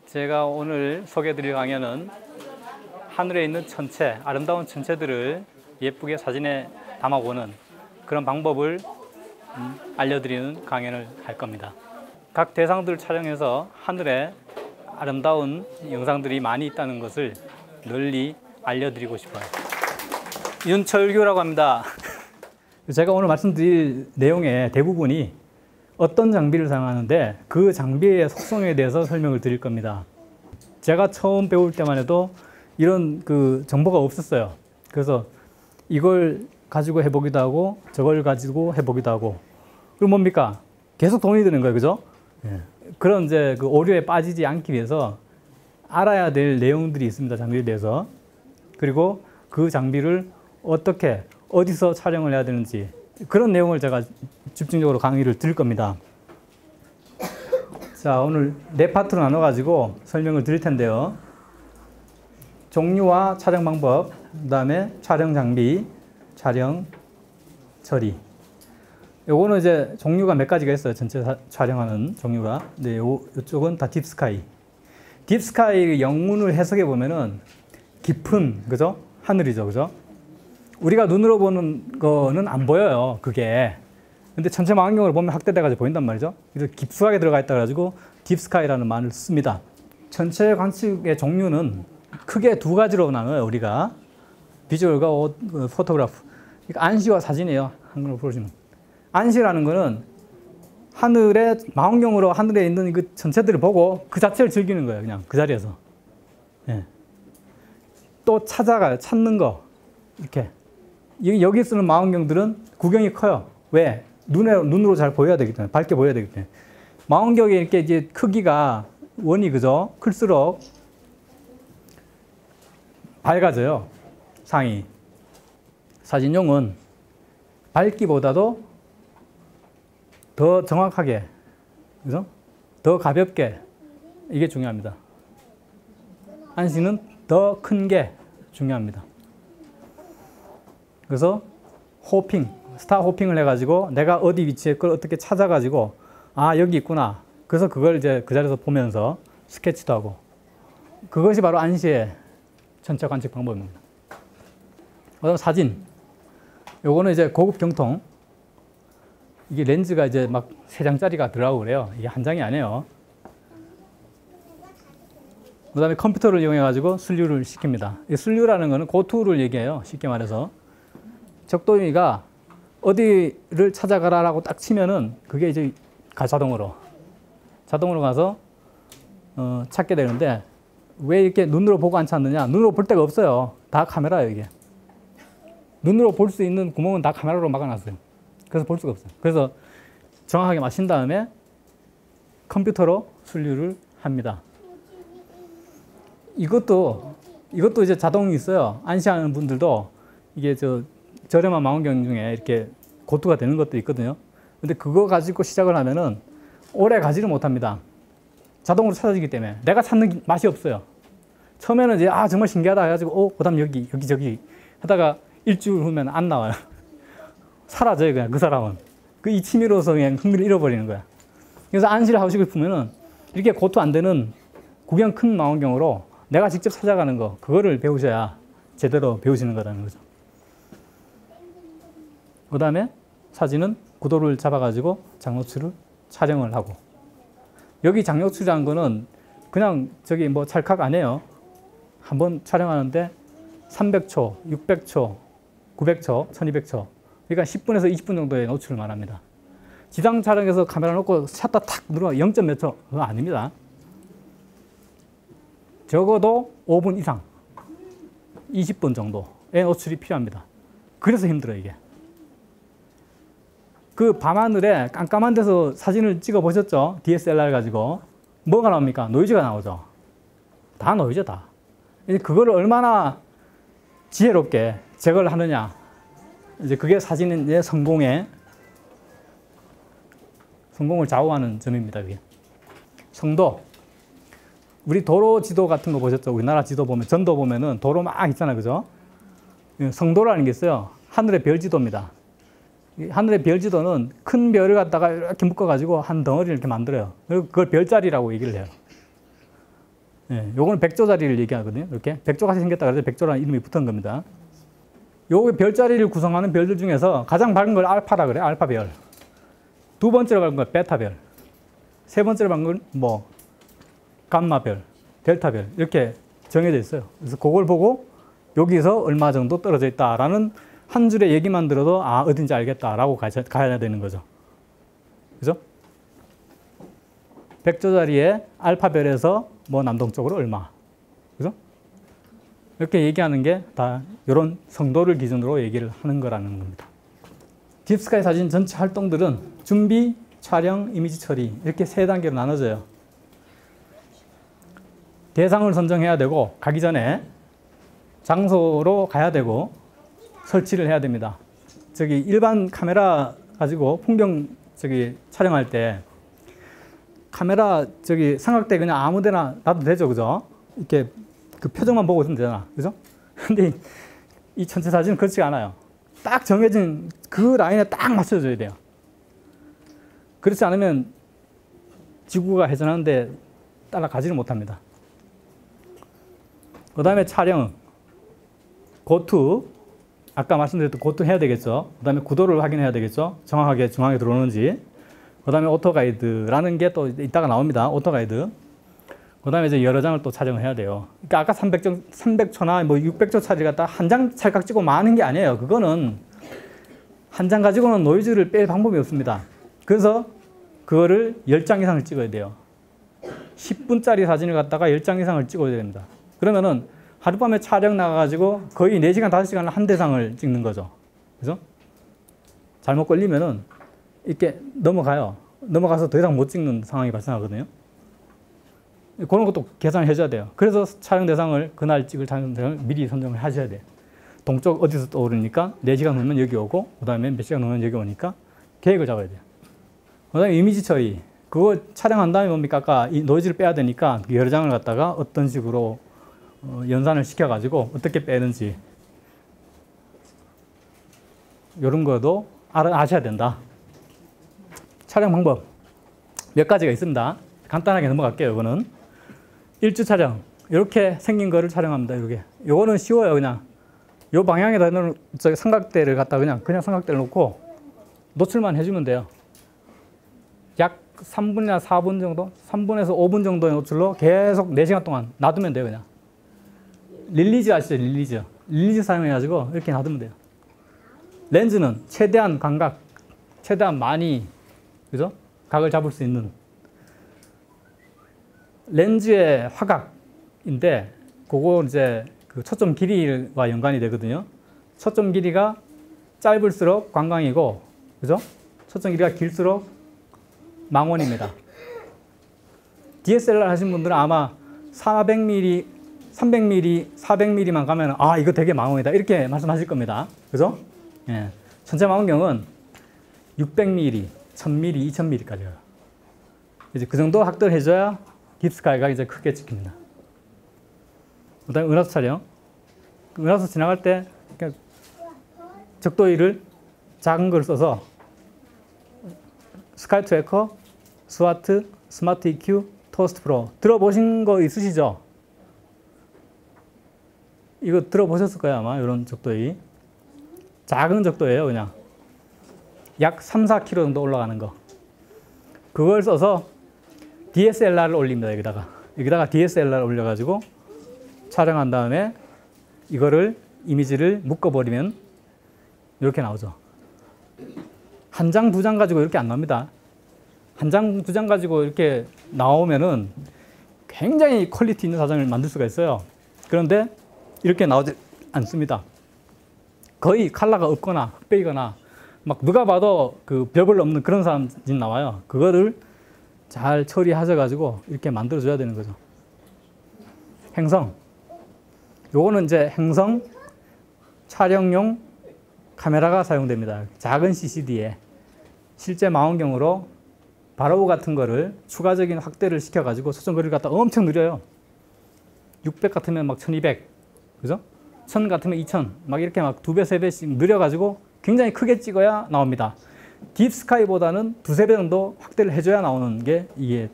제가 오늘 소개해드릴 강연은 하늘에 있는 천체, 아름다운 천체들을 예쁘게 사진에 담아보는 그런 방법을 알려드리는 강연을 할 겁니다. 각 대상들을 촬영해서 하늘에 아름다운 영상들이 많이 있다는 것을 널리 알려드리고 싶어요. 윤철규라고 합니다. 제가 오늘 말씀드릴 내용의 대부분이 어떤 장비를 사용하는데 그 장비의 속성에 대해서 설명을 드릴 겁니다. 제가 처음 배울 때만 해도 이런 정보가 없었어요. 그래서 이걸 가지고 해보기도 하고 저걸 가지고 해보기도 하고, 그럼 뭡니까? 계속 돈이 드는 거예요. 그죠? 예. 그런 이제 오류에 빠지지 않기 위해서 알아야 될 내용들이 있습니다. 장비에 대해서. 그리고 그 장비를 어떻게 어디서 촬영을 해야 되는지, 그런 내용을 제가 집중적으로 강의를 드릴 겁니다. 자, 오늘 네 파트로 나눠가지고 설명을 드릴 텐데요. 종류와 촬영 방법, 그 다음에 촬영 장비, 촬영 처리. 요거는 이제 종류가 몇 가지가 있어요. 전체 촬영하는 종류가. 네, 요쪽은 다 딥스카이. 딥스카이 영문을 해석해 보면은 깊은, 그죠? 하늘이죠. 그죠? 우리가 눈으로 보는 거는 안 보여요, 그게. 근데 전체 망원경으로 보면 확대돼가지고 보인단 말이죠. 그래서 깊숙하게 들어가 있다 가지고 딥스카이라는 말을 씁니다. 전체 관측의 종류는 크게 두 가지로 나눠요, 우리가. 비주얼과 포토그래프. 그러니까 안시와 사진이에요, 한글로 부르시면. 안시라는 거는 하늘에, 망원경으로 하늘에 있는 그 전체들을 보고 그 자체를 즐기는 거예요, 그냥 그 자리에서. 예. 또 찾는 거. 이렇게. 여기 쓰는 망원경들은 구경이 커요. 왜? 눈으로 잘 보여야 되기 때문에, 밝게 보여야 되기 때문에. 망원경이 이렇게 이제 크기가 원이, 그죠? 클수록 밝아져요, 상이. 사진용은 밝기보다도 더 정확하게, 그죠? 더 가볍게, 이게 중요합니다. 안시는 더 큰 게 중요합니다. 그래서 호핑, 스타 호핑을 해가지고 내가 어디 위치에 그걸 어떻게 찾아가지고, 아, 여기 있구나. 그래서 그걸 이제 그 자리에서 보면서 스케치도 하고. 그것이 바로 안시의 전체 관측 방법입니다. 그다음 사진. 요거는 이제 고급 경통. 이게 렌즈가 이제 막 3장짜리가 들어가고 그래요. 이게 한 장이 아니에요. 그 다음에 컴퓨터를 이용해가지고 순류를 시킵니다. 이 순류라는 거는 고투를 얘기해요. 쉽게 말해서. 적도미가 어디를 찾아가라라고 딱 치면은 그게 이제 자동으로 가서 찾게 되는데, 왜 이렇게 눈으로 보고 안 찾느냐? 눈으로 볼 데가 없어요. 다 카메라예요, 이게. 눈으로 볼 수 있는 구멍은 다 카메라로 막아놨어요. 그래서 볼 수가 없어요. 그래서 정확하게 맞힌 다음에 컴퓨터로 순류를 합니다. 이것도 이제 자동이 있어요. 안시하는 분들도 이게 저렴한 망원경 중에 이렇게 고투가 되는 것도 있거든요. 근데 그거 가지고 시작을 하면은 오래 가지를 못합니다. 자동으로 찾아지기 때문에 내가 찾는 맛이 없어요. 처음에는 이제 정말 신기하다 해가지고 그다음 여기 저기 하다가 일주일 후면 안 나와요. 사라져요, 그냥 그 사람은. 그 이치미로서 그냥 흥미를 잃어버리는 거야. 그래서 안시를 하고 싶으면은 이렇게 고투 안 되는 구경 큰 망원경으로 내가 직접 찾아가는 거, 그거를 배우셔야 제대로 배우시는 거라는 거죠. 그 다음에 사진은 구도를 잡아가지고 장노출을 촬영을 하고. 여기 장노출이라는 거는 그냥 찰칵 안 해요. 한번 촬영하는데 300초, 600초, 900초, 1200초. 그러니까 10분에서 20분 정도의 노출을 말합니다. 지상 촬영에서 카메라 놓고 샷다 탁 눌러 0. 몇 초. 그거 아닙니다. 적어도 5분 이상, 20분 정도의 노출이 필요합니다. 그래서 힘들어요, 이게. 그 밤하늘에 깜깜한 데서 사진을 찍어 보셨죠? DSLR 가지고. 뭐가 나옵니까? 노이즈가 나오죠. 다 노이즈, 다. 이제 그거를 얼마나 지혜롭게 제거를 하느냐. 이제 그게 사진의 성공을 좌우하는 점입니다, 그게. 성도. 우리 도로 지도 같은 거 보셨죠? 우리나라 지도 보면, 전도 보면은 도로 막 있잖아요, 그죠? 성도라는 게 있어요. 하늘의 별 지도입니다. 하늘의 별 지도는 큰 별을 갖다가 이렇게 묶어가지고 한 덩어리를 이렇게 만들어요. 그리고 그걸 별자리라고 얘기를 해요. 예, 요거는 백조자리를 얘기하거든요. 이렇게 백조같이 생겼다 그래서 백조라는 이름이 붙은 겁니다. 요 별자리를 구성하는 별들 중에서 가장 밝은 걸 알파라 그래. 알파별. 두 번째로 밝은 걸 베타별. 세 번째로 밝은 건 뭐 감마별, 델타별 이렇게 정해져 있어요. 그래서 그걸 보고 여기서 얼마 정도 떨어져 있다라는 한 줄의 얘기만 들어도 아 어딘지 알겠다라고 가야 되는 거죠. 그죠? 백조자리에 알파별에서 뭐 남동쪽으로 얼마. 그죠? 이렇게 얘기하는 게 다 이런 성도를 기준으로 얘기를 하는 거라는 겁니다. 딥스카이 사진 전체 활동들은 준비, 촬영, 이미지 처리 이렇게 세 단계로 나눠져요. 대상을 선정해야 되고 가기 전에 장소로 가야 되고 설치를 해야 됩니다. 저기 일반 카메라 가지고 풍경 저기 촬영할 때 카메라 저기 삼각대 그냥 아무데나 놔도 되죠, 그죠? 이렇게 그 표정만 보고 있으면 되잖아, 그죠? 근데 이 전체 사진은 그렇지가 않아요. 딱 정해진 그 라인에 딱 맞춰줘야 돼요. 그렇지 않으면 지구가 회전하는데 따라가지를 못합니다. 그 다음에 촬영, 고투, 아까 말씀드렸던 고투 해야 되겠죠. 그 다음에 구도를 확인해야 되겠죠. 정확하게 중앙에 들어오는지. 그 다음에 오토가이드라는 게 또 이따가 나옵니다. 오토가이드. 그 다음에 이제 여러 장을 또 촬영을 해야 돼요. 그러니까 아까 300초나 뭐 600초 차를 갖다 한 장 찰칵 찍고 마는 게 아니에요. 그거는 한 장 가지고는 노이즈를 뺄 방법이 없습니다. 그래서 그거를 10장 이상을 찍어야 돼요. 10분짜리 사진을 갖다가 10장 이상을 찍어야 됩니다. 그러면은 하룻밤에 촬영 나가가지고 거의 4시간, 5시간을 한 대상을 찍는 거죠. 그죠? 잘못 걸리면은 이렇게 넘어가요. 넘어가서 더 이상 못 찍는 상황이 발생하거든요. 그런 것도 계산을 해줘야 돼요. 그래서 촬영 대상을 그날 찍을 촬영 대상을 미리 선정을 하셔야 돼요. 동쪽 어디서 떠오르니까 4시간 후면 여기 오고 그 다음에 몇 시간 후면 여기 오니까 계획을 잡아야 돼요. 그 다음에 이미지 처리. 그거 촬영한 다음에 뭡니까? 아까 이 노이즈를 빼야 되니까 여러 장을 갖다가 어떤 식으로 연산을 시켜가지고 어떻게 빼는지 이런 것도 아셔야 된다. 촬영 방법 몇 가지가 있습니다. 간단하게 넘어갈게요. 이거는 일주 촬영 이렇게 생긴 거를 촬영합니다. 이렇게 요거는 쉬워요. 그냥 요 방향에다 놓은 저기 삼각대를 갖다 그냥 삼각대를 놓고 노출만 해주면 돼요. 약 3분이나 4분 정도, 3분에서 5분 정도의 노출로 계속 4시간 동안 놔두면 돼요. 그냥 릴리즈 아시죠? 릴리즈 사용해가지고 이렇게 놔두면 돼요. 렌즈는 최대한 광각, 최대한 많이 그죠? 각을 잡을 수 있는 렌즈의 화각인데 그거 이제 그 초점 길이와 연관이 되거든요. 초점 길이가 짧을수록 관광이고, 그죠? 초점 길이가 길수록 망원입니다. DSLR 하신 분들은 아마 400mm, 300mm, 400mm만 가면 아 이거 되게 망원이다 이렇게 말씀하실 겁니다. 그죠? 예. 전체 망원경은 600mm, 1000mm, 2000mm까지 가요. 이제 그 정도 확대를 해줘야 딥스카이가 이제 크게 찍힙니다. 그 다음에 은하수 촬영. 은하수 지나갈 때 적도일을 작은 걸 써서 스카이 트래커, 스와트, 스마트 EQ, 토스트 프로 들어보신 거 있으시죠? 이거 들어보셨을 거예요 아마 이런 적도일. 작은 적도예요 그냥. 약 3, 4kg 정도 올라가는 거. 그걸 써서 DSLR을 올립니다. 여기다가 DSLR을 올려가지고 촬영한 다음에 이거를 이미지를 묶어버리면 이렇게 나오죠. 한 장, 두 장 가지고 이렇게 안 나옵니다. 한 장, 두 장 가지고 이렇게 나오면은 굉장히 퀄리티 있는 사진을 만들 수가 있어요. 그런데 이렇게 나오지 않습니다. 거의 컬러가 없거나 흑백이거나 막 누가 봐도 그 별 없는 그런 사진 나와요. 그거를 잘 처리하셔가지고 이렇게 만들어줘야 되는 거죠. 행성. 요거는 이제 행성 촬영용 카메라가 사용됩니다. 작은 CCD에 실제 망원경으로 바로우 같은 거를 추가적인 확대를 시켜가지고 초점 거리를 갖다 엄청 느려요. 600 같으면 막 1200, 그죠? 1000 같으면 2000, 막 이렇게 막 2배, 3배씩 느려가지고 굉장히 크게 찍어야 나옵니다. 딥스카이보다는 2~3배 정도 확대를 해줘야 나오는 게 이게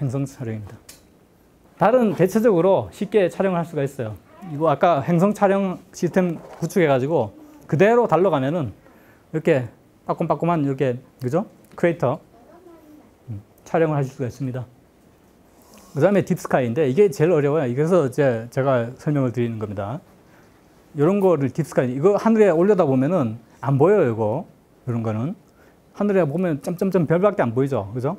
행성 촬영입니다. 다른 대체적으로 쉽게 촬영을 할 수가 있어요. 이거 아까 행성 촬영 시스템 구축해가지고 그대로 달러가면은 이렇게 빠꼼빠꼼한 이렇게 그죠? 크레이터 촬영을 하실 수가 있습니다. 그 다음에 딥스카이인데 이게 제일 어려워요. 그래서 제가 설명을 드리는 겁니다. 이런 거를 딥스카이, 이거 하늘에 올려다 보면은 안 보여요, 이거. 이런 거는. 하늘에 보면 점점점 별밖에 안 보이죠. 그죠?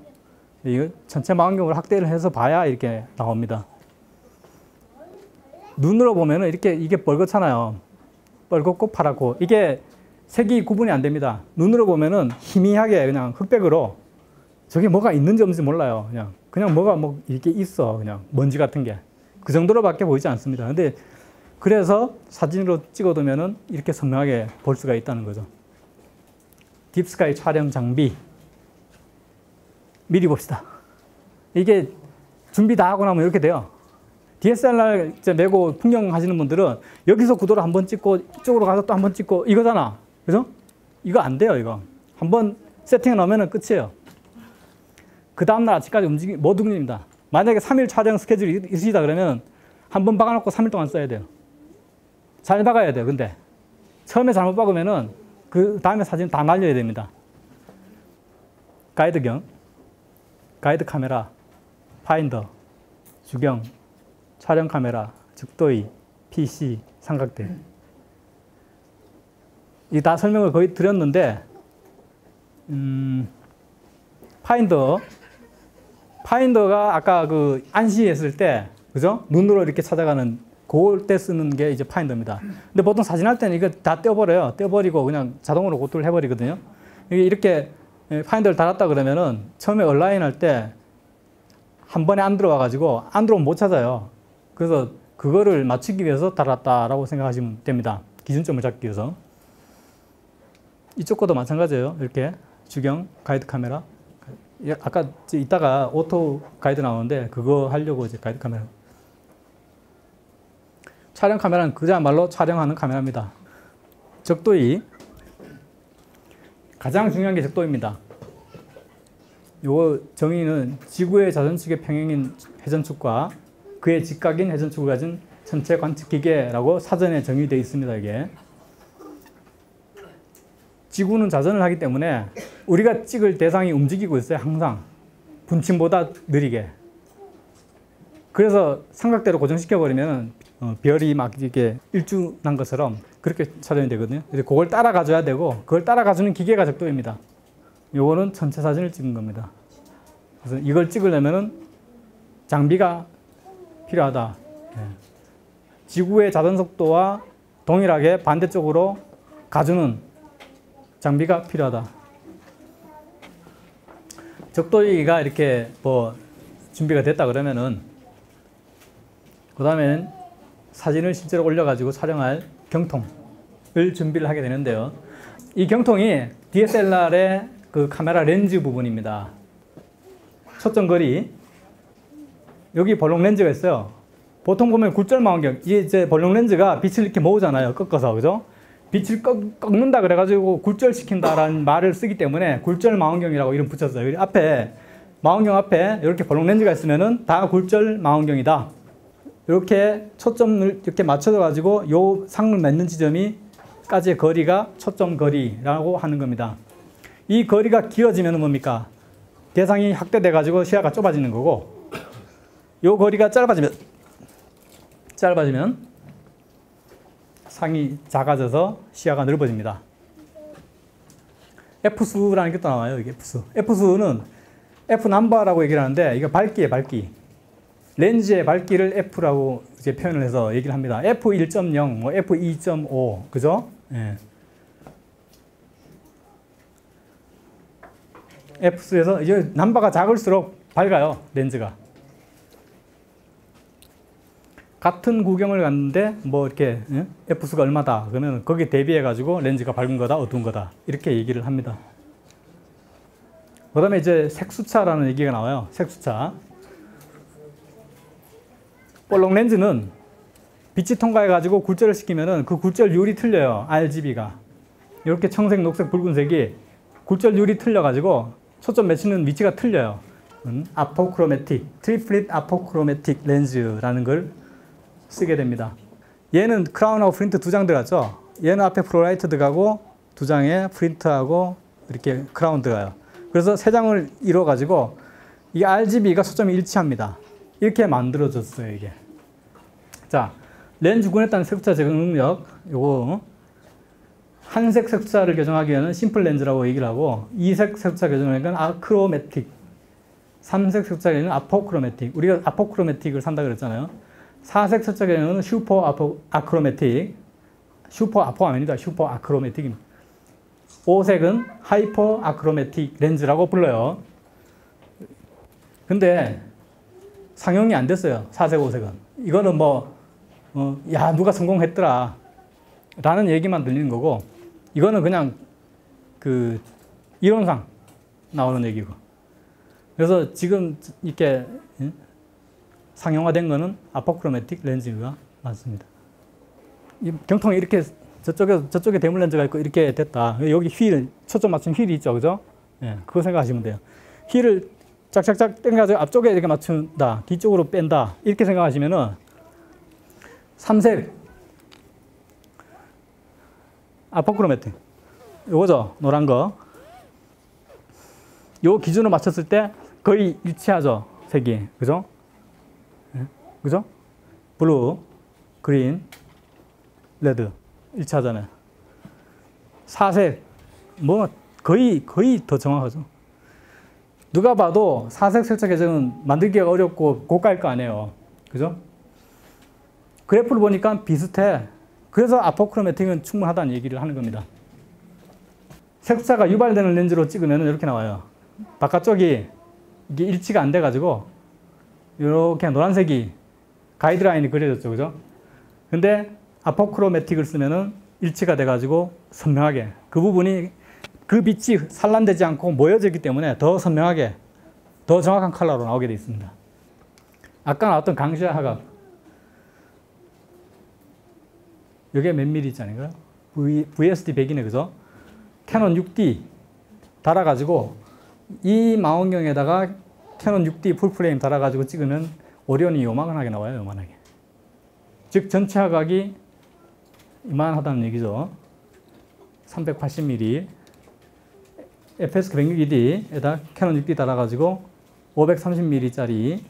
이거 전체 망원경으로 확대를 해서 봐야 이렇게 나옵니다. 눈으로 보면은 이렇게 이게 뻘겋잖아요. 뻘겋고 파랗고. 이게 색이 구분이 안 됩니다. 눈으로 보면은 희미하게 그냥 흑백으로 저게 뭐가 있는지 없는지 몰라요. 그냥 뭐가 뭐 이렇게 있어. 그냥 먼지 같은 게. 그 정도로밖에 보이지 않습니다. 근데 그래서 사진으로 찍어두면은 이렇게 선명하게 볼 수가 있다는 거죠. 딥스카이 촬영 장비. 미리 봅시다. 이게 준비 다 하고 나면 이렇게 돼요. DSLR 메고 풍경 하시는 분들은 여기서 구도를 한번 찍고 이쪽으로 가서 또 한번 찍고 이거잖아. 그죠? 이거 안 돼요, 이거. 한번 세팅해 놓으면 끝이에요. 그 다음날 아침까지 못 움직입니다. 만약에 3일 촬영 스케줄이 있으시다 그러면 한번 박아놓고 3일 동안 써야 돼요. 잘 박아야 돼요, 근데. 처음에 잘못 박으면은 그 다음에 사진 다 날려야 됩니다. 가이드경, 가이드 카메라, 파인더, 주경, 촬영 카메라, 적도의, PC, 삼각대. 이 다 설명을 거의 드렸는데, 파인더가 아까 그 안시했을 때, 그죠? 눈으로 이렇게 찾아가는 그럴 때 쓰는 게 이제 파인더입니다. 근데 보통 사진할 때는 이거 다 떼어버려요. 떼어버리고 그냥 자동으로 고토를 해버리거든요. 이렇게 파인더를 달았다 그러면은 처음에 얼라인 할 때 한 번에 안 들어와가지고 안 들어오면 못 찾아요. 그래서 그거를 맞추기 위해서 달았다라고 생각하시면 됩니다. 기준점을 잡기 위해서. 이쪽 것도 마찬가지예요. 이렇게 주경, 가이드 카메라. 아까 이따가 오토 가이드 나오는데 그거 하려고 이제 가이드 카메라. 촬영 카메라는 그야말로 촬영하는 카메라입니다. 적도의. 가장 중요한 게 적도입니다. 요 정의는 지구의 자전축의 평행인 회전축과 그의 직각인 회전축을 가진 전체 관측 기계라고 사전에 정의되어 있습니다. 이게. 지구는 자전을 하기 때문에 우리가 찍을 대상이 움직이고 있어요. 항상. 분침보다 느리게. 그래서 삼각대로 고정시켜버리면 별이 막 이렇게 일준한 것처럼 그렇게 촬영이 되거든요. 그래서 그걸 따라가줘야 되고 그걸 따라가주는 기계가 적도입니다. 요거는 전체 사진을 찍은 겁니다. 그래서 이걸 찍으려면은 장비가 필요하다. 지구의 자전 속도와 동일하게 반대쪽으로 가주는 장비가 필요하다. 적도기가 이렇게 뭐 준비가 됐다 그러면은 그 다음엔 사진을 실제로 올려가지고 촬영할 경통을 준비를 하게 되는데요. 이 경통이 DSLR의 그 카메라 렌즈 부분입니다. 초점거리. 여기 볼록 렌즈가 있어요. 보통 보면 굴절 망원경. 이제 볼록 렌즈가 빛을 이렇게 모으잖아요. 꺾어서. 그죠? 빛을 꺾는다 그래가지고 굴절시킨다라는 말을 쓰기 때문에 굴절 망원경이라고 이름 붙였어요. 앞에, 망원경 앞에 이렇게 볼록 렌즈가 있으면은 다 굴절 망원경이다. 이렇게 초점을 이렇게 맞춰가지고 요 상을 맺는 지점이까지의 거리가 초점 거리라고 하는 겁니다. 이 거리가 길어지면 뭡니까? 대상이 확대돼가지고 시야가 좁아지는 거고, 요 거리가 짧아지면 상이 작아져서 시야가 넓어집니다. F수라는 게 또 나와요. 이게 F수. F수는 F넘버라고 얘기를 하는데, 이거 밝기예요, 밝기. 렌즈의 밝기를 F라고 이제 표현을 해서 얘기를 합니다. F1.0, 뭐 F2.5, 그죠? 예. F수에서 이제 넘버가 작을수록 밝아요, 렌즈가. 같은 구경을 갔는데 뭐 이렇게 F수가 얼마다 그러면 거기에 대비해 가지고 렌즈가 밝은 거다 어두운 거다 이렇게 얘기를 합니다. 그 다음에 이제 색수차라는 얘기가 나와요. 색수차. 볼록 렌즈는 빛이 통과해 가지고 굴절을 시키면은 그 굴절율이 틀려요. RGB가 이렇게 청색, 녹색, 붉은색이 굴절율이 틀려 가지고 초점 맺히는 위치가 틀려요. 아포크로매틱, 트리플릿 아포크로매틱 렌즈라는 걸 쓰게 됩니다. 얘는 크라운하고 프린트 두 장 들어갔죠. 얘는 앞에 프로라이트 들어가고 두 장에 프린트하고 이렇게 크라운 들어가요. 그래서 세 장을 이뤄 가지고 이 RGB가 초점이 일치합니다. 이렇게 만들어졌어요, 이게. 자, 렌즈 구현했다는 색소차 제거 능력, 요거 한색 색소차를 교정하기 위해서는 심플 렌즈라고 얘기를 하고, 이색 색소차 교정하기는 아크로매틱, 삼색 색소차에는 아포크로매틱, 우리가 아포크로매틱을 산다 그랬잖아요. 사색 색소차에는 슈퍼 아크로매틱, 슈퍼 아포가 아닙니다. 슈퍼 아크로매틱입니다. 오색은 하이퍼 아크로매틱 렌즈라고 불러요. 근데 상용이 안 됐어요. 사색, 오색은. 이거는 야, 누가 성공했더라 라는 얘기만 들리는 거고, 이거는 그냥 이론상 나오는 얘기고. 그래서 지금 이렇게 상용화된 거는 아포크로매틱 렌즈가 맞습니다. 이 경통이 이렇게 저쪽에 대물 렌즈가 있고 이렇게 됐다. 여기 휠, 초점 맞춘 휠이 있죠. 그죠? 예, 그거 생각하시면 돼요. 휠을 짝짝짝 당겨가지고 앞쪽에 이렇게 맞춘다. 뒤쪽으로 뺀다. 이렇게 생각하시면은 삼색 아포크로매틱 요거죠. 노란 거. 요 기준으로 맞췄을 때 거의 일치하죠. 색이. 그죠? 예? 그죠? 블루, 그린, 레드. 일치하잖아요. 사색, 거의 더 정확하죠. 누가 봐도 사색 색차 계정은 만들기가 어렵고 고가일 거 아니에요. 그죠? 그래프를 보니까 비슷해. 그래서 아포크로매틱은 충분하다는 얘기를 하는 겁니다. 색소차가 유발되는 렌즈로 찍으면 이렇게 나와요. 바깥쪽이 이게 일치가 안 돼가지고 이렇게 노란색이 가이드라인이 그려졌죠. 그죠? 근데 아포크로매틱을 쓰면은 일치가 돼가지고 선명하게 그 부분이 그 빛이 산란되지 않고 모여져 있기 때문에 더 선명하게 더 정확한 컬러로 나오게 되어 있습니다. 아까 나왔던 강시아 화각 이게 몇 밀리짜리인가요? VSD 100이네. 그죠? 캐논 6D 달아가지고 이 망원경에다가 캐논 6D 풀프레임 달아가지고 찍으면 오리온이 요만하게 나와요. 요만하게. 즉 전체 화각이 이만하다는 얘기죠. 380mm FS 106D에다 캐논 6D 달아가지고 530mm짜리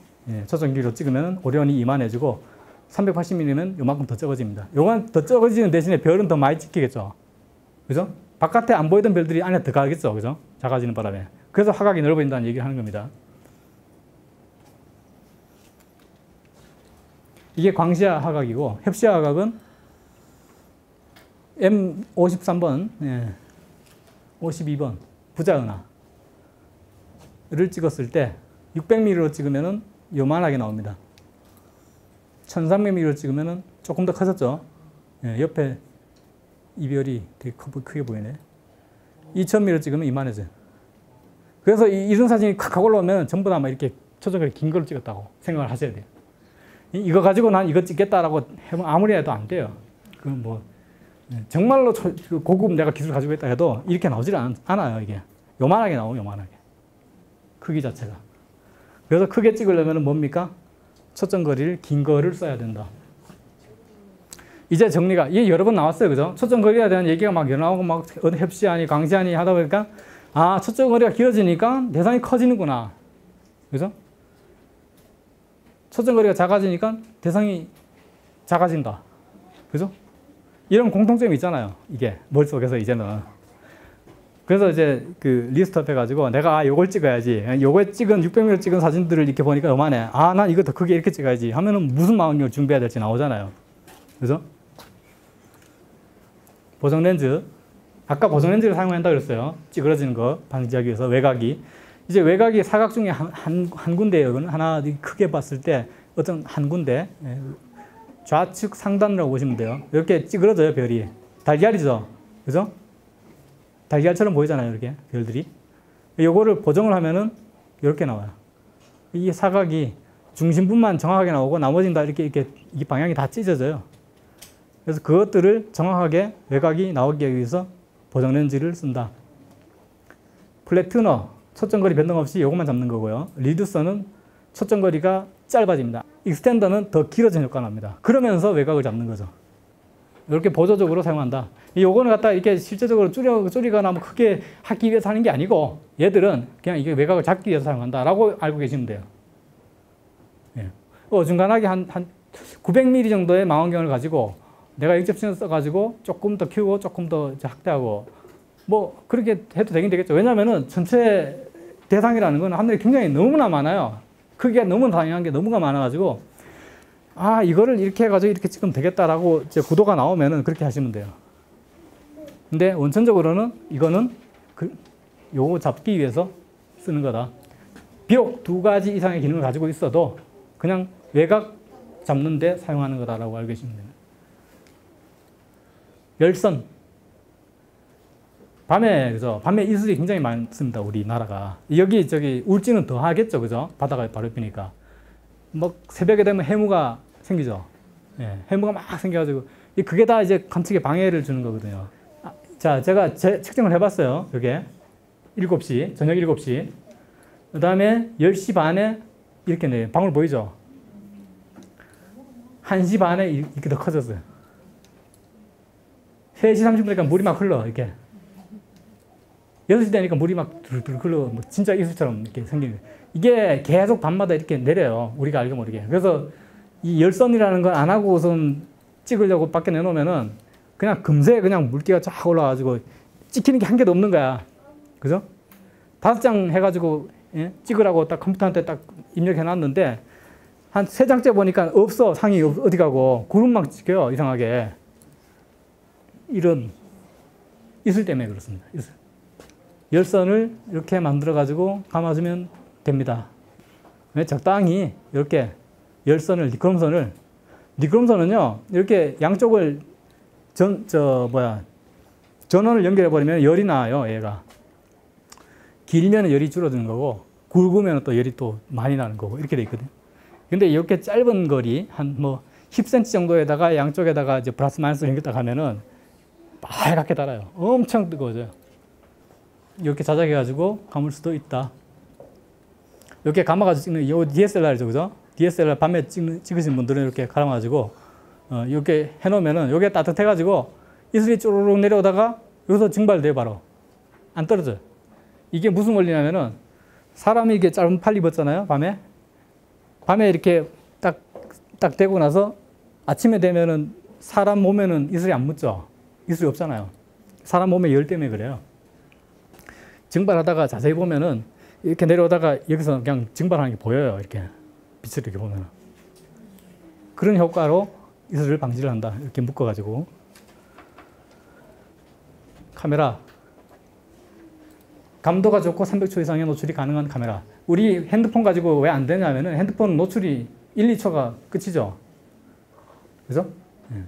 초점기로 찍으면 오리온이 이만해지고 380mm면 요만큼 더 적어집니다. 요건 더 적어지는 대신에 별은 더 많이 찍히겠죠. 그죠? 바깥에 안 보이던 별들이 안에 들어가겠죠. 그죠? 작아지는 바람에. 그래서 화각이 넓어진다는 얘기를 하는 겁니다. 이게 광시야 화각이고, 협시야 화각은 M53번, 52번 부자은하를 찍었을 때 600mm로 찍으면 요만하게 나옵니다. 1300mm로 찍으면 조금 더 커졌죠. 옆에 이별이 되게 크게 보이네. 2000mm로 찍으면 이만해져요. 그래서 이런 사진이 칵 올라오면 전부 다 막 이렇게 초점이 긴 걸 찍었다고 생각을 하셔야 돼요. 이거 가지고 난 이거 찍겠다라고 해보면 아무리 해도 안 돼요. 정말로 고급 내가 기술 가지고 있다 해도 이렇게 나오질 않아요. 이게 요만하게 나오고 요만하게 크기 자체가. 그래서 크게 찍으려면 뭡니까? 초점 거리를 긴 거를 써야 된다. 이제 정리가 이게 여러 번 나왔어요. 그죠? 초점 거리에 대한 얘기가 막 나오고 막 협시하니 강시하니 하다 보니까 초점 거리가 길어지니까 대상이 커지는구나. 그죠? 초점 거리가 작아지니까 대상이 작아진다. 그죠? 이런 공통점이 있잖아요. 이게 머릿속에서 이제는. 그래서 이제 리스트업 해가지고 내가 요걸 찍어야지. 요거에 찍은 600mm 찍은 사진들을 이렇게 보니까 요만해. 난 이거 더 크게 이렇게 찍어야지 하면은 무슨 망원경을 준비해야 될지 나오잖아요. 그죠? 보정 렌즈. 아까 보정 렌즈를 사용한다 그랬어요. 찌그러지는 거 방지하기 위해서 외곽이. 이제 외곽이 사각 중에 한 군데예요. 하나 크게 봤을 때 어떤 한 군데 좌측 상단이라고 보시면 돼요. 이렇게 찌그러져요. 별이. 달걀이죠. 그죠? 달걀처럼 보이잖아요. 이렇게 별들이. 요거를 보정을 하면은 이렇게 나와요. 이 사각이 중심부만 정확하게 나오고 나머지는 다 이렇게 이 방향이 다 찢어져요. 그래서 그것들을 정확하게 외곽이 나오기 위해서 보정 렌즈를 쓴다. 플래트너, 초점거리 변동 없이 이것만 잡는 거고요. 리듀서는 초점거리가 짧아집니다. 익스텐더는 더 길어진 효과가 납니다. 그러면서 외곽을 잡는 거죠. 이렇게 보조적으로 사용한다. 요거는 갖다 이렇게 실제적으로 줄이거나 뭐 크게 하기 위해서 하는 게 아니고 얘들은 그냥 이게 외곽을 잡기 위해서 사용한다라고 알고 계시면 돼요. 예. 중간하게 한 900mm 정도의 망원경을 가지고 내가 역접신을 써가지고 조금 더 키우고 조금 더 확대하고 뭐 그렇게 해도 되긴 되겠죠. 왜냐면은 전체 대상이라는 건 하늘에 굉장히 너무나 많아요. 크기가 너무 다양한 게 너무나 많아가지고 이거를 이렇게 해가지고 이렇게 찍으면 되겠다라고 이제 구도가 나오면은 그렇게 하시면 돼요. 근데 원천적으로는 이거는 요거 잡기 위해서 쓰는 거다. 비록 2가지 이상의 기능을 가지고 있어도 그냥 외곽 잡는데 사용하는 거다라고 알고 계시면 됩니다. 열선. 밤에, 그죠? 밤에 이슬이 굉장히 많습니다. 우리나라가. 여기, 울지는 더 하겠죠. 그죠? 바다가 바로 옆이니까. 뭐, 새벽에 되면 해무가 생기죠. 예, 해무가 막 생겨가지고. 그게 다 이제 관측에 방해를 주는 거거든요. 자, 제가 측정을 해봤어요. 여기에. 7시, 저녁 7시. 그 다음에 10시 반에 이렇게 내요. 방울 보이죠? 1시 반에 이렇게 더 커졌어요. 3시 30분이니까 물이 막 흘러, 이렇게. 6시 되니까 물이 막 둘둘 흘러, 뭐 진짜 이슬처럼 이렇게 생기는 거예요. 이게 계속 밤마다 이렇게 내려요. 우리가 알게 모르게. 그래서 이 열선이라는 걸 안 하고 우선 찍으려고 밖에 내놓으면은 그냥 금세 그냥 물기가 쫙 올라가지고 찍히는 게 한 개도 없는 거야. 그죠? 5장 해가지고 찍으라고 딱 컴퓨터한테 딱 입력해 놨는데 한 3장째 보니까 없어. 상이 어디 가고 구름만 찍혀요. 이상하게. 이런 이슬 때문에 그렇습니다. 이슬. 열선을 이렇게 만들어 가지고 감아주면 됩니다. 적당히 이렇게 열선을, 니크롬선은요 이렇게 양쪽을 전원을 연결해 버리면 열이 나요. 얘가 길면 열이 줄어드는 거고 굵으면 또 열이 또 많이 나는 거고 이렇게 돼 있거든요. 근데 이렇게 짧은 거리 한 뭐 10cm 정도에다가 양쪽에다가 이제 플러스 마이너스를 연결딱 하면은 빨갛게 달아요. 엄청 뜨거워져요. 이렇게 자작해 가지고 감을 수도 있다. 이렇게 감아가지고 찍는 이 DSLR이죠, 그죠? DSLR 밤에 찍으신 분들은 이렇게 감아가지고 이렇게 해놓으면은 이게 따뜻해가지고 이슬이 쪼르륵 내려오다가 여기서 증발돼요, 바로. 안 떨어져요. 이게 무슨 원리냐면은 사람이 이렇게 짧은 팔 입었잖아요, 밤에. 밤에 이렇게 딱 대고 나서 아침에 되면은 사람 몸에는 이슬이 안 묻죠. 이슬이 없잖아요. 사람 몸에 열 때문에 그래요. 증발하다가 자세히 보면은 이렇게 내려오다가 여기서 그냥 증발하는 게 보여요. 이렇게 빛을 이렇게 보면. 그런 효과로 이슬을 방지를 한다. 이렇게 묶어가지고. 카메라. 감도가 좋고 300초 이상의 노출이 가능한 카메라. 우리 핸드폰 가지고 왜 안 되냐면은 핸드폰 노출이 1, 2초가 끝이죠. 그죠? 네.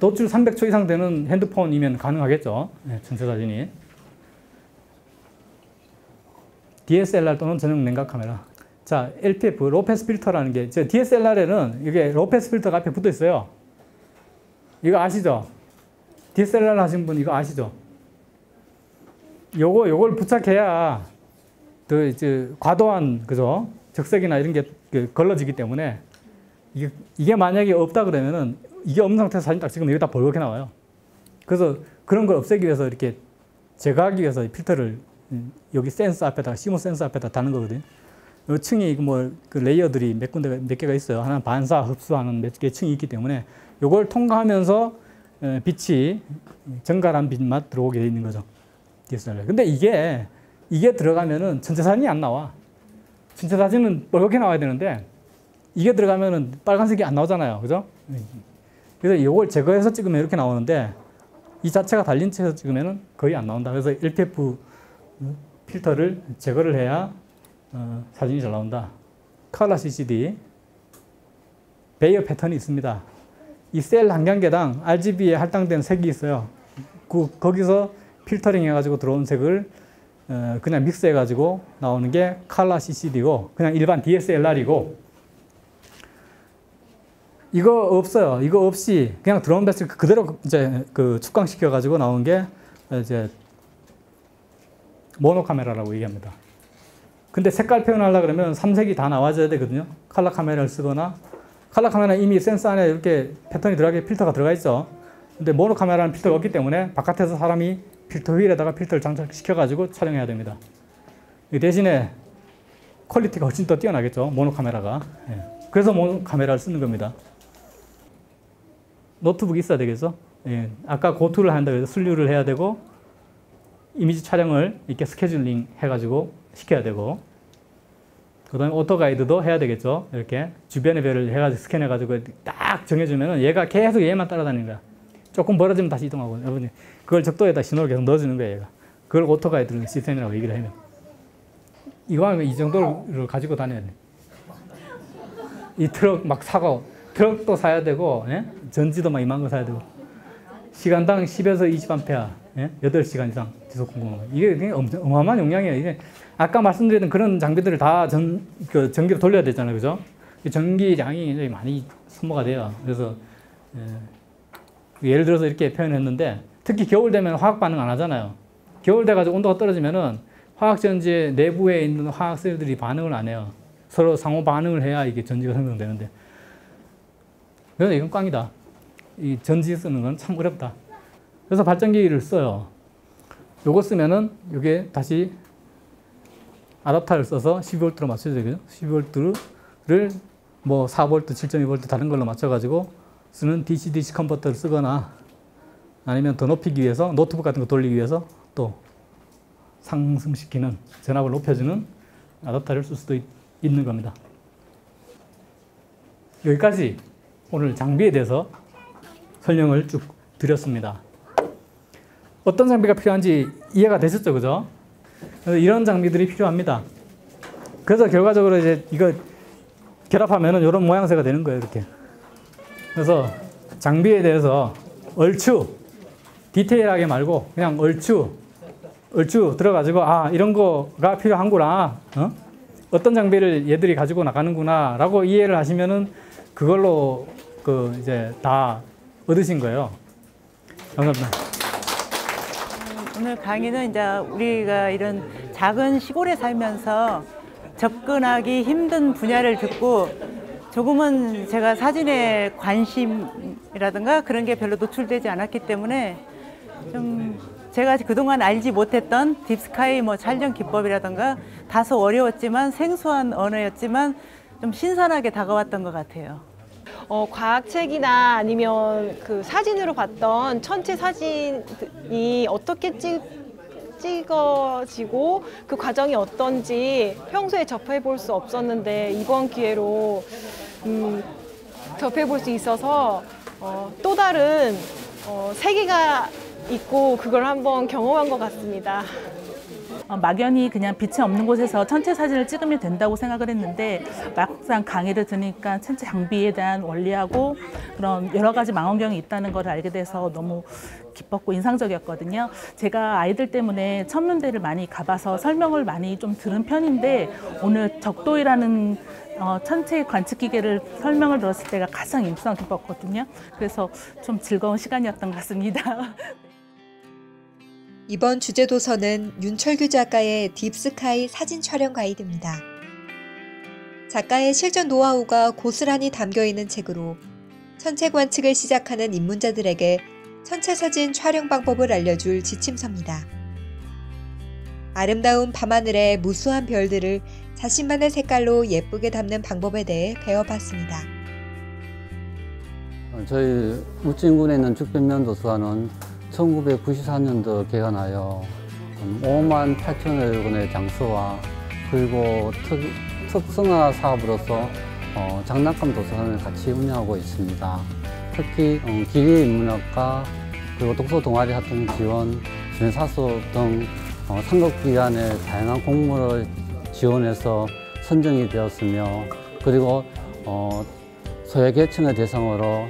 노출 300초 이상 되는 핸드폰이면 가능하겠죠. 네, 전체 사진이. DSLR 또는 전용 냉각 카메라. 자, LPF, 로패스 필터라는 게, DSLR에는 이게 로패스 필터가 앞에 붙어 있어요. 이거 아시죠? DSLR 하신 분 이거 아시죠? 요걸 부착해야 이제 과도한, 그죠? 적색이나 이런 게 걸러지기 때문에 이게 만약에 없다 그러면은 이게 없는 상태에서 사진 딱 찍으면 여기 다 벌겋게 나와요. 그래서 그런 걸 없애기 위해서 이렇게 제거하기 위해서 필터를 여기 센서 앞에다가, 시모 센서 앞에다 다는 거거든요. 이 층이 그 레이어들이 몇 개가 있어요. 하나는 반사, 흡수하는 몇 개의 층이 있기 때문에 이걸 통과하면서 빛이 정갈한 빛만 들어오게 되어 있는 거죠. DSLR. 근데 이게 들어가면은 전체 사진이 안 나와. 전체 사진은 빨갛게 나와야 되는데 이게 들어가면은 빨간색이 안 나오잖아요. 그죠? 그래서 이걸 제거해서 찍으면 이렇게 나오는데 이 자체가 달린 채에서 찍으면은 거의 안 나온다. 그래서 LPF 필터를 제거를 해야 사진이 잘 나온다. 컬러 CCD 베이어 패턴이 있습니다. 이 셀 한 경계당 RGB에 할당된 색이 있어요. 거기서 필터링 해가지고 들어온 색을 그냥 믹스해가지고 나오는 게 컬러 CCD고 그냥 일반 DSLR이고 이거 없어요. 이거 없이 그냥 들어온 빛을 그대로 이제 축광시켜가지고 나온 게 이제 모노 카메라라고 얘기합니다. 근데 색깔 표현하려고 그러면 삼색이 다 나와줘야 되거든요. 컬러 카메라를 쓰거나, 컬러 카메라는 이미 센서 안에 이렇게 패턴이 필터가 들어가 있죠. 근데 모노 카메라는 필터가 없기 때문에 바깥에서 사람이 필터 휠에다가 필터를 장착시켜가지고 촬영해야 됩니다. 대신에 퀄리티가 훨씬 더 뛰어나겠죠, 모노 카메라가. 예. 그래서 모노 카메라를 쓰는 겁니다. 노트북이 있어야 되겠죠. 예. 아까 그 툴을 한다고 해서 순류를 해야 되고, 이미지 촬영을 이렇게 스케줄링 해가지고 시켜야 되고, 그 다음에 오토 가이드도 해야 되겠죠. 이렇게 주변의 별을 해가지고 스캔해가지고 딱 정해주면은 얘가 계속 얘만 따라다니는 거야. 조금 멀어지면 다시 이동하고, 여러분이 그걸 적도에다 신호를 계속 넣어주는 거예요, 얘가. 그걸 오토 가이드 시스템이라고 얘기를 해요. 이거 하면 이 정도를 가지고 다녀야 돼. 이 트럭 막 사고, 트럭도 사야 되고, 예? 전지도 막 이만한 거 사야 되고. 시간당 10에서 20A, 예? 8시간 이상 지속 공급하는 거. 이게 굉장히 어마어마한 용량이에요. 이게 아까 말씀드린 그런 장비들을 다 전기로 돌려야 되잖아요, 그죠? 전기량이 굉장히 많이 소모가 돼요. 그래서 예를 들어서 이렇게 표현했는데, 특히 겨울 되면 화학 반응 안 하잖아요. 겨울 돼가지고 온도가 떨어지면은 화학전지의 내부에 있는 화학셀들이 반응을 안 해요. 서로 상호 반응을 해야 이게 전지가 생성되는데. 그래서 이건 꽝이다. 이 전지 쓰는 건 참 어렵다. 그래서 발전기를 써요. 요거 쓰면은 이게 다시 아답터를 써서 12V로 맞춰야 되거든요. 12V를 뭐 4V, 7.2V 다른 걸로 맞춰가지고 쓰는 DC-DC 컨버터를 쓰거나, 아니면 더 높이기 위해서 노트북 같은 거 돌리기 위해서 또 상승시키는, 전압을 높여주는 아답터를 쓸 수도 있는 겁니다. 여기까지 오늘 장비에 대해서 설명을 쭉 드렸습니다. 어떤 장비가 필요한지 이해가 되셨죠, 그죠? 그래서 이런 장비들이 필요합니다. 그래서 결과적으로 이제 이거 결합하면은 이런 모양새가 되는 거예요, 이렇게. 그래서 장비에 대해서 얼추 디테일하게 말고 그냥 얼추 들어가지고, 아, 이런 거가 필요한구나, 어떤 장비를 얘들이 가지고 나가는구나 라고 이해를 하시면은 그걸로 이제 다 얻으신 거예요. 감사합니다. 오늘 강의는 이제 우리가 이런 작은 시골에 살면서 접근하기 힘든 분야를 듣고, 조금은 제가 사진에 관심이라든가 그런 게 별로 노출되지 않았기 때문에 좀 제가 그동안 알지 못했던 딥스카이 뭐 촬영 기법이라든가 다소 어려웠지만 생소한 언어였지만 좀 신선하게 다가왔던 것 같아요. 과학책이나 아니면 그 사진으로 봤던 천체 사진이 어떻게 찍어지고 그 과정이 어떤지 평소에 접해 볼 수 없었는데, 이번 기회로 접해 볼 수 있어서 또 다른 세계가 있고 그걸 한번 경험한 것 같습니다. 막연히 그냥 빛이 없는 곳에서 천체 사진을 찍으면 된다고 생각을 했는데, 막상 강의를 들으니까 천체 장비에 대한 원리하고 그런 여러 가지 망원경이 있다는 걸 알게 돼서 너무 기뻤고 인상적이었거든요. 제가 아이들 때문에 천문대를 많이 가봐서 설명을 많이 좀 들은 편인데, 오늘 적도이라는 천체 관측 기계를 설명을 들었을 때가 가장 인상 깊었거든요. 그래서 좀 즐거운 시간이었던 것 같습니다. 이번 주제 도서는 윤철규 작가의 딥스카이 사진 촬영 가이드입니다. 작가의 실전 노하우가 고스란히 담겨있는 책으로 천체 관측을 시작하는 입문자들에게 천체 사진 촬영 방법을 알려줄 지침서입니다. 아름다운 밤하늘의 무수한 별들을 자신만의 색깔로 예쁘게 담는 방법에 대해 배워봤습니다. 저희 울진군에 있는 죽변면 도서관은 1994년도 개관하여 5만 8천여 권의 장서와, 그리고 특성화 사업으로서 장난감 도서관을 같이 운영하고 있습니다. 특히 기계인문학과, 그리고 독서 동아리 활동 지원, 주변사수 등 상급기관의 다양한 공모를 지원해서 선정이 되었으며, 그리고 소외계층을 대상으로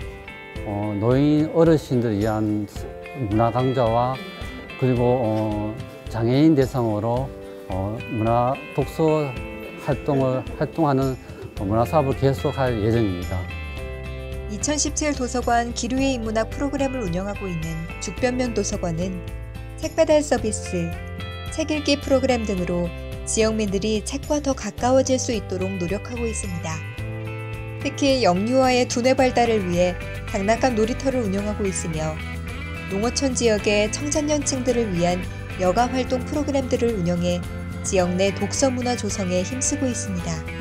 노인 어르신들을 위한 문화 강좌와, 그리고 장애인 대상으로 문화 독서 활동하는 문화 사업을 계속할 예정입니다. 2017 도서관 기류의 인문학 프로그램을 운영하고 있는 죽변면 도서관은 책배달 서비스, 책 읽기 프로그램 등으로 지역민들이 책과 더 가까워질 수 있도록 노력하고 있습니다. 특히 영유아의 두뇌 발달을 위해 장난감 놀이터를 운영하고 있으며 농어촌 지역의 청소년층들을 위한 여가 활동 프로그램들을 운영해 지역 내 독서 문화 조성에 힘쓰고 있습니다.